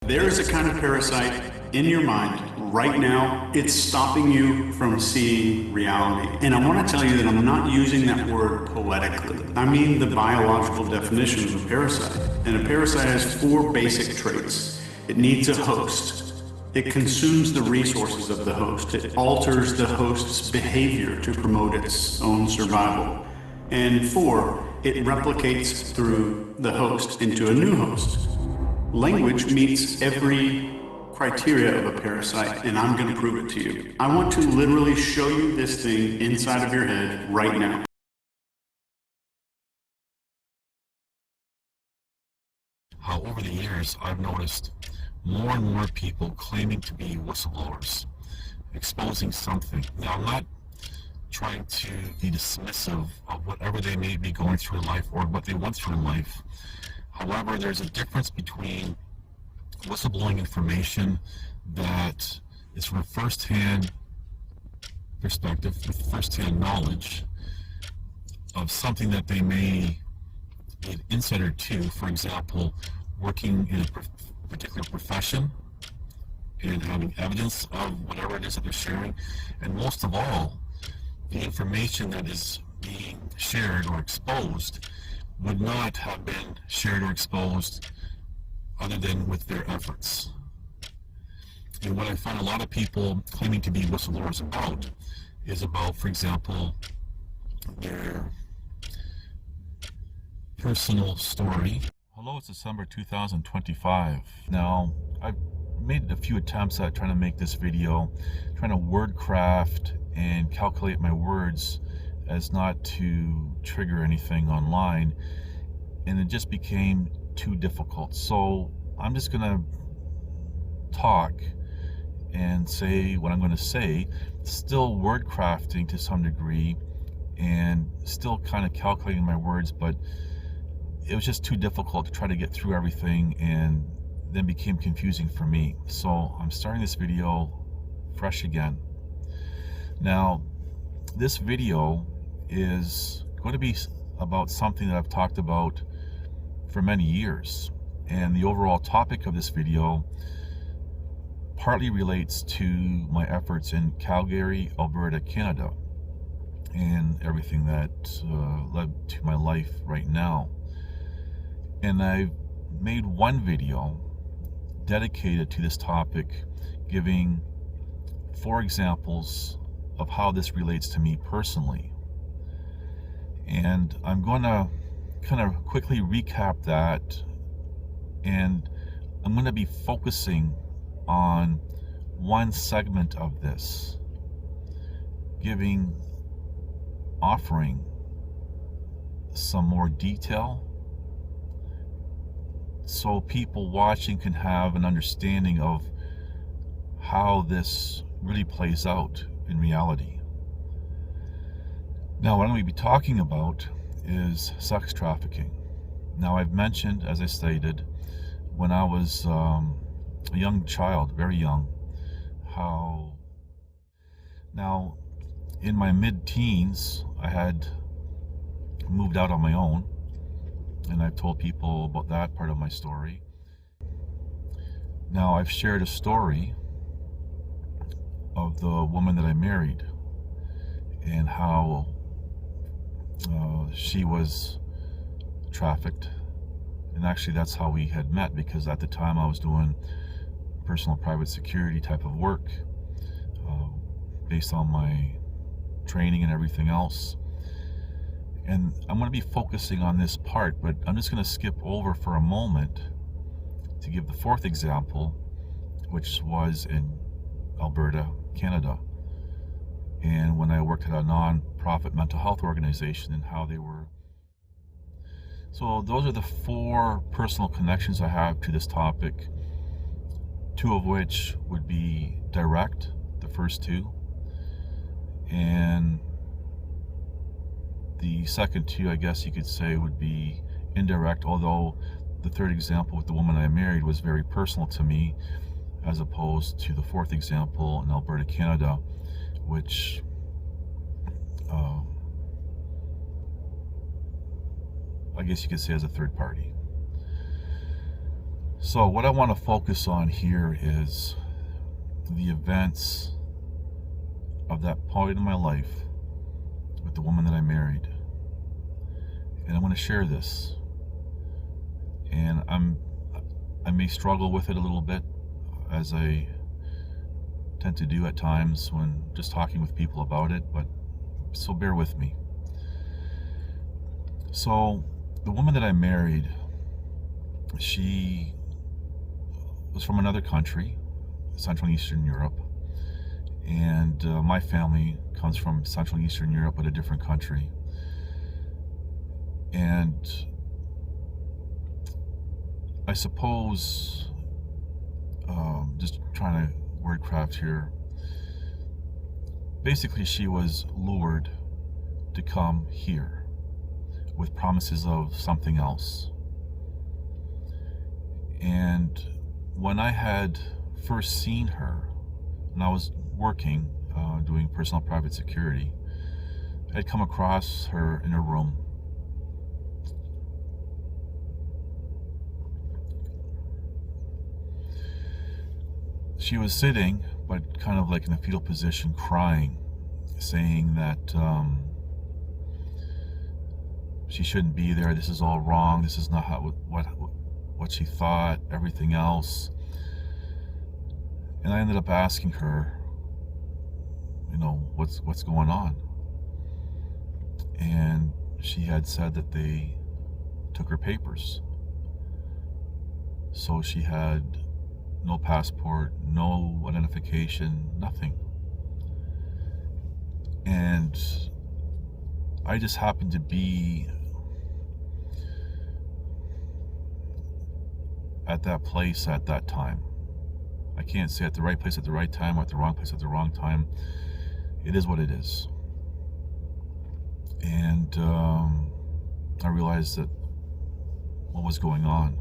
There is a kind of parasite in your mind right now. It's stopping you from seeing reality. And I want to tell you that I'm not using that word poetically. I mean the biological definition of a parasite. And a parasite has 4 basic traits. It needs a host. It consumes the resources of the host. It alters the host's behavior to promote its own survival. And 4, it replicates through the host into a new host. Language meets every criteria of a parasite, and I'm going to prove it to you. I want to literally show you this thing inside of your head right now. How over the years I've noticed more and more people claiming to be whistleblowers, exposing something. Now, I'm not trying to be dismissive of whatever they may be going through in life or what they went through in life. However, there's a difference between whistleblowing information that is from a first-hand perspective, with first-hand knowledge of something that they may be an insider to, for example, working in a particular profession and having evidence of whatever it is that they're sharing. And most of all, the information that is being shared or exposed would not have been shared or exposed other than with their efforts. And what I find a lot of people claiming to be whistleblowers about is about, for example, their personal story. Hello, it's December 2025. Now, I've made a few attempts at trying to make this video, trying to word craft and calculate my words as not to trigger anything online, and it just became too difficult. So I'm just gonna talk and say what I'm going to say, still word crafting to some degree and still kind of calculating my words, but it was just too difficult to try to get through everything, and then became confusing for me. So I'm starting this video fresh again. Now, this video is going to be about something that I've talked about for many years, and the overall topic of this video partly relates to my efforts in Calgary, Alberta, Canada, and everything that led to my life right now. And I've made one video dedicated to this topic, giving 4 examples of how this relates to me personally. And I'm going to kind of quickly recap that, and I'm going to be focusing on one segment of this, offering some more detail so people watching can have an understanding of how this really plays out in reality. Now, what I'm going to be talking about is sex trafficking. Now, I've mentioned, as I stated, when I was a young child, very young, how now in my mid-teens I had moved out on my own, and I've told people about that part of my story. Now, I've shared a story of the woman that I married and how she was trafficked. And actually, that's how we had met, because at the time I was doing personal private security type of work based on my training and everything else. And I'm going to be focusing on this part, but I'm just going to skip over for a moment to give the 4th example, which was in Alberta, Canada, and when I worked at a non-profit mental health organization and how they were. So those are the 4 personal connections I have to this topic, 2 of which would be direct, the first 2, and the second 2, I guess you could say, would be indirect, although the 3rd example with the woman I married was very personal to me, as opposed to the 4th example in Alberta, Canada, which I guess you could say as a third party. So what I want to focus on here is the events of that point in my life with the woman that I married. And I want to share this. And I may struggle with it a little bit, as I tend to do at times when just talking with people about it, but so bear with me. So the woman that I married, she was from another country, Central and Eastern Europe, and my family comes from Central and Eastern Europe, but a different country. And I suppose, just trying to wordcraft here, basically she was lured to come here with promises of something else. And when I had first seen her, and I was working, doing personal private security, I'd come across her in her room. She was sitting, but kind of like in a fetal position, crying, saying that she shouldn't be there. This is all wrong. This is not how what she thought. Everything else. And I ended up asking her, you know, what's going on? And she had said that they took her papers. So she had no passport, no identification, nothing. And I just happened to be at that place at that time. I can't say at the right place at the right time or at the wrong place at the wrong time. It is what it is. And I realized that what was going on.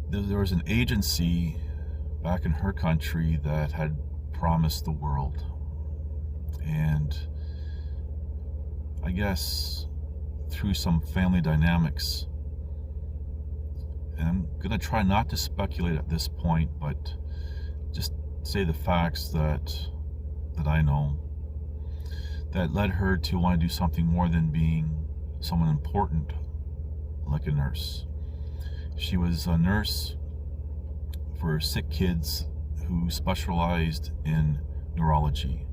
There was an agency back in her country that had promised the world. And I guess through some family dynamics, and I'm going to try not to speculate at this point, but just say the facts that I know, that led her to want to do something more than being someone important, like a nurse. She was a nurse for sick kids who specialized in neurology.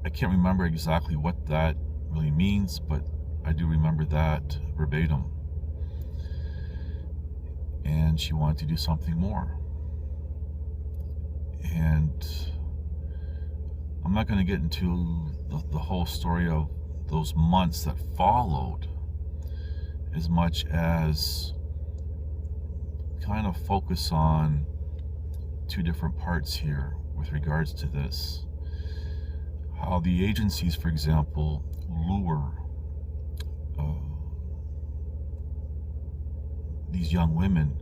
I can't remember exactly what that really means, but I do remember that verbatim. And she wanted to do something more. And I'm not going to get into the whole story of those months that followed, as much as kind of focus on two different parts here with regards to this. How the agencies, for example, lure these young women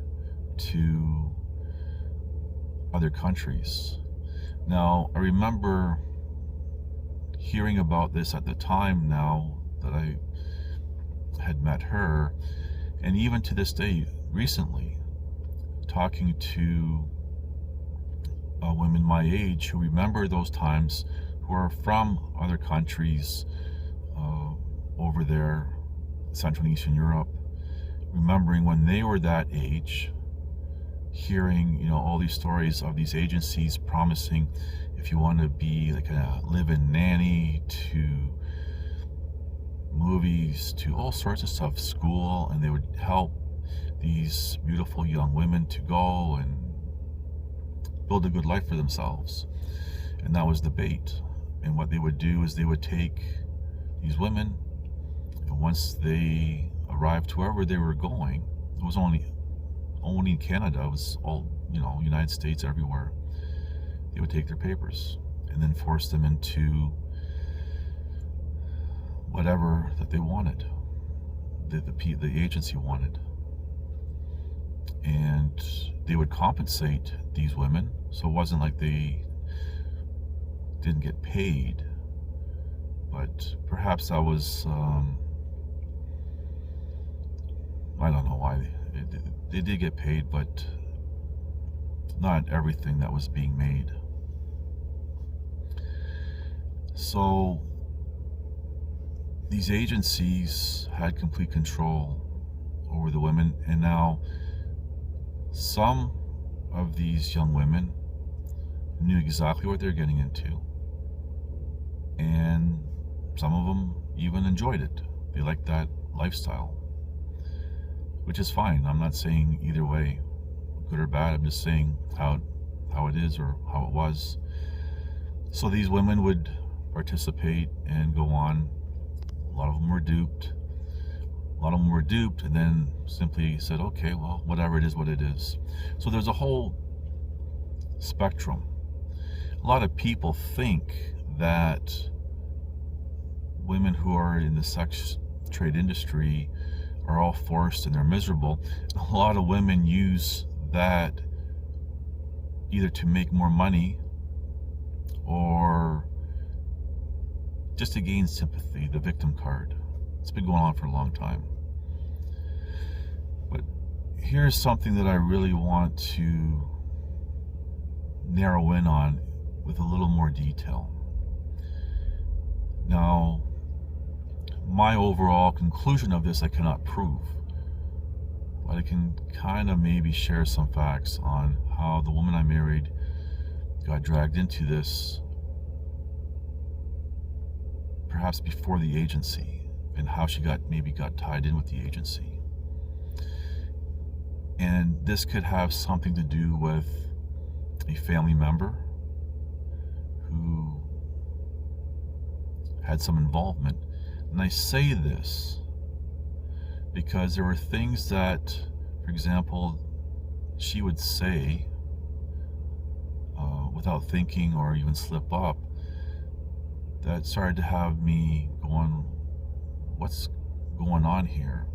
to other countries. Now, I remember hearing about this at the time now that I had met her, and even to this day, recently, talking to women my age who remember those times, who are from other countries over there, Central and Eastern Europe, remembering when they were that age, hearing, you know, all these stories of these agencies promising, if you want to be like a live-in nanny, to movies, to all sorts of stuff, school, and they would help these beautiful young women to go and build a good life for themselves. And that was the bait. And what they would do is they would take these women, and once they arrived to wherever they were going, it was only in Canada, it was all, you know, United States, everywhere, they would take their papers and then force them into whatever that they wanted, the agency wanted. And they would compensate these women, so it wasn't like they didn't get paid, but perhaps that was I don't know, why they did get paid, but not everything that was being made. So these agencies had complete control over the women, and now some of these young women knew exactly what they're getting into, and some of them even enjoyed it. They liked that lifestyle, which is fine. I'm not saying either way, good or bad. I'm just saying how it is, or how it was. So these women would participate and go on. A lot of them were duped. And then simply said, okay, well, whatever it is, what it is. So there's a whole spectrum. A lot of people think that women who are in the sex trade industry are all forced and they're miserable. A lot of women use that either to make more money or just to gain sympathy, the victim card. It's been going on for a long time. But here's something that I really want to narrow in on with a little more detail. Now, my overall conclusion of this I cannot prove, but I can kind of maybe share some facts on how the woman I married got dragged into this, perhaps before the agency, and how she got tied in with the agency. And this could have something to do with a family member who had some involvement. And I say this because there were things that, for example, she would say without thinking or even slip up, that started to have me going, what's going on here?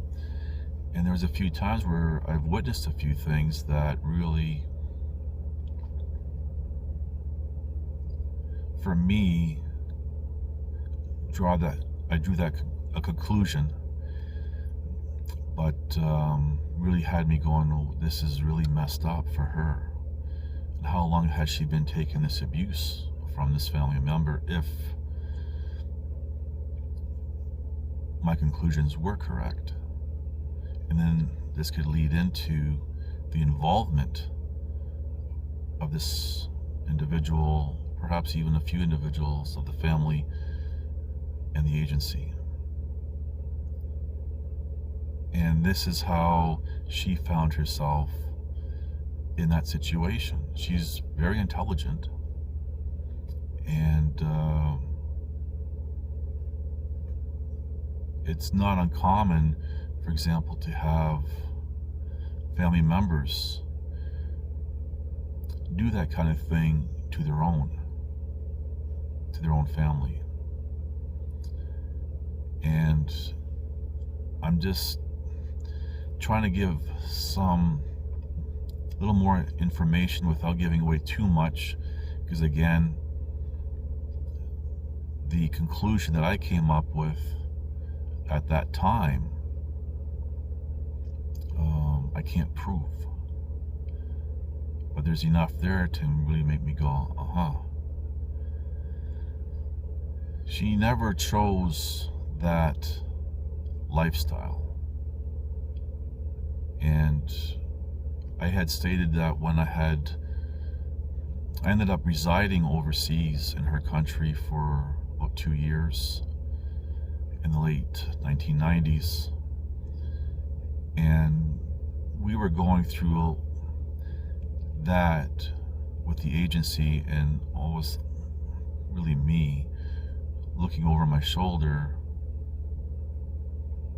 And there was a few times where I've witnessed a few things that really, for me, I drew a conclusion, but really had me going, oh, this is really messed up for her. And how long has she been taking this abuse from this family member, if my conclusions were correct? And then this could lead into the involvement of this individual, perhaps even a few individuals of the family and the agency. And this is how she found herself in that situation. She's very intelligent, and it's not uncommon, for example, to have family members do that kind of thing to their own family. And I'm just trying to give some little more information without giving away too much, because again, the conclusion that I came up with at that time, I can't prove, but there's enough there to really make me go, She never chose that lifestyle. And I had stated that when I ended up residing overseas in her country for about 2 years in the late 1990s, and we were going through that with the agency, and always really me looking over my shoulder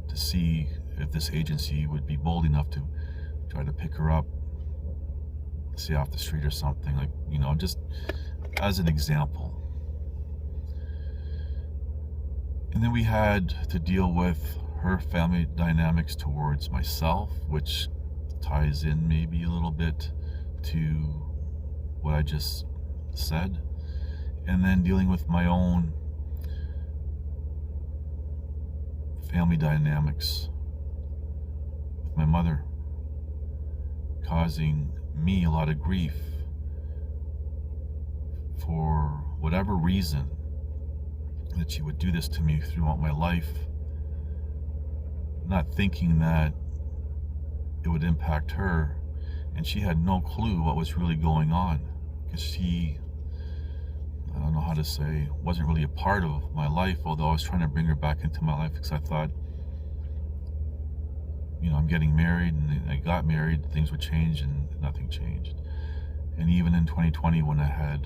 to see if this agency would be bold enough to try to pick her up, say off the street or something, like, just as an example. And then we had to deal with her family dynamics towards myself, which ties in maybe a little bit to what I just said, and then dealing with my own family dynamics my mother, causing me a lot of grief for whatever reason that she would do this to me throughout my life, not thinking that it would impact her, and she had no clue what was really going on, because she, I don't know how to say, wasn't really a part of my life, although I was trying to bring her back into my life, because I thought, you know, I'm getting married, and I got married, things would change, and nothing changed. And even in 2020, when I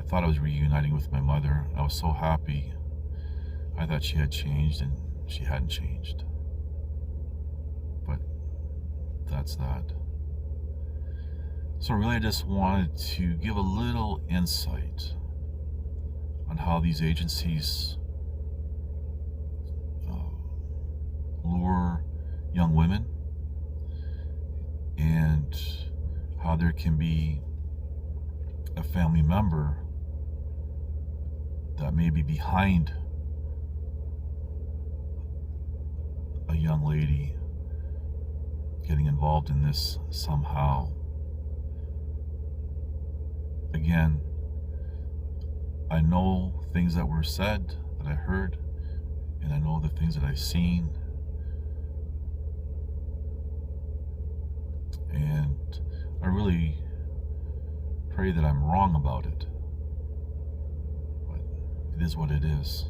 thought I was reuniting with my mother, I was so happy. I thought she had changed, and she hadn't changed. But that's that. So really, I just wanted to give a little insight on how these agencies lure young women, and how there can be a family member that may be behind a young lady getting involved in this somehow. Again, I know things that were said, that I heard, and I know the things that I've seen. And I really pray that I'm wrong about it. But it is what it is.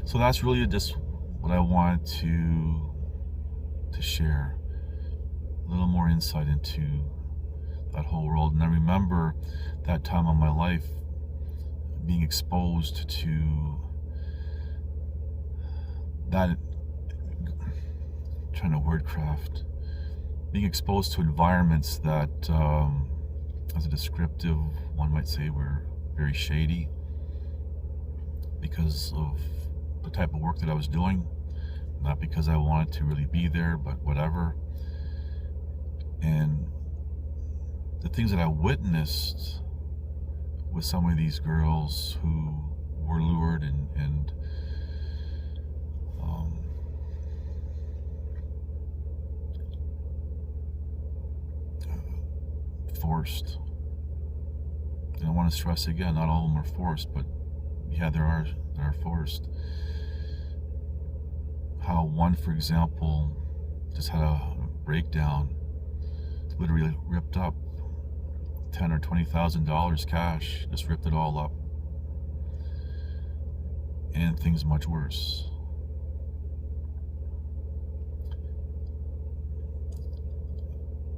So that's really just what I wanted to share. A little more insight into that whole world. And I remember that time of my life being exposed to that, trying to wordcraft, being exposed to environments that, as a descriptive, one might say, were very shady because of the type of work that I was doing, not because I wanted to really be there, but whatever. And the things that I witnessed with some of these girls who were lured and forced. And I want to stress again, not all of them are forced, but yeah, there are forced. How one, for example, just had a breakdown, literally ripped up $10,000 or $20,000 cash, just ripped it all up, and things much worse.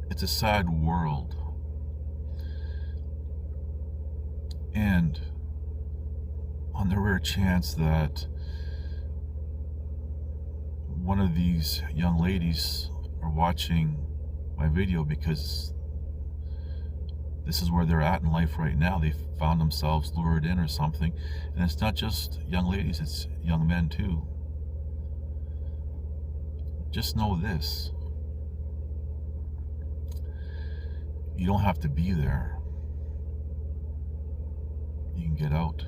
It's a sad world. And on the rare chance that one of these young ladies are watching my video, because this is where they're at in life right now, they found themselves lured in or something, and it's not just young ladies, it's young men too. Just know this: you don't have to be there. You can get out.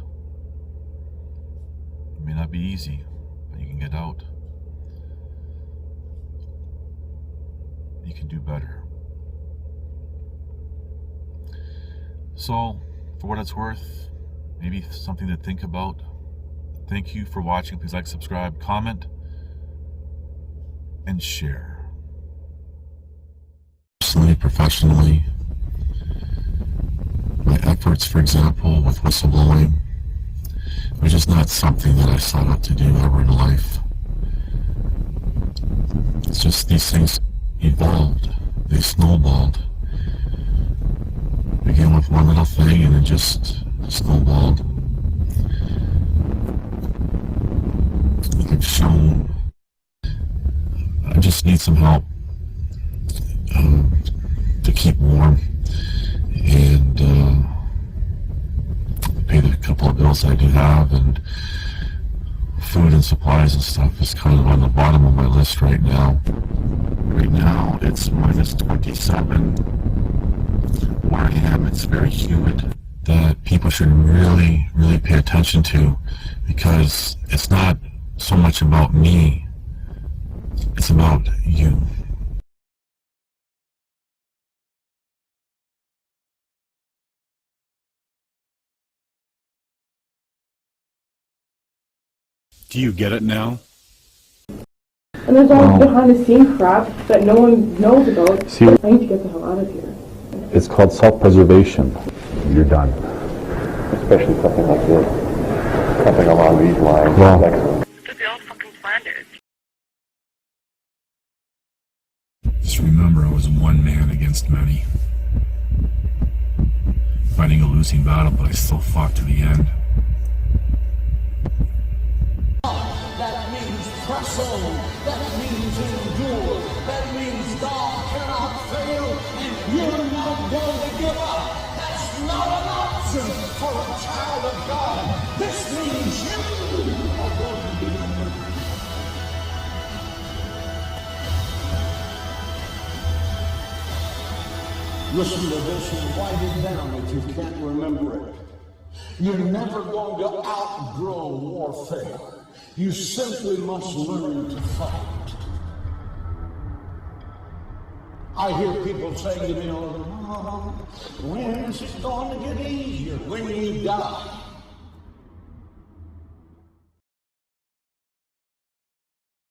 It may not be easy, but you can get out. You can do better. So, for what it's worth, maybe something to think about. Thank you for watching. Please like, subscribe, comment, and share. Personally, professionally, my efforts, for example, with whistleblowing, was just not something that I sought out to do ever in life. It's just these things evolved, they snowballed. Began with one little thing and it just snowballed. I've shown I just need some help to keep warm and pay the couple of bills I do have, and food and supplies and stuff is kind of on the bottom of my list right now. Right now it's minus 27 where I am. It's very humid. That people should really pay attention to, because it's not so much about me It's about you. Do you get it now? And there's all behind the scene crap that no one knows about. See, I need to get the hell out of here. it's called self-preservation. You're done. Especially something like this. Something along these lines. Well, But they all fucking planned it. Just remember, I was one man against many. Fighting a losing battle, but I still fought to the end. That means press on. That means endure. That means God cannot fail, and you're not going to give up. That's not an option for a child of God. This means you are going to be remembered. Listen to this and write it down if you can't remember it. You're never going to outgrow warfare. You simply must learn to fight. I hear people saying to me all the time, when is it going to get easier? When you die.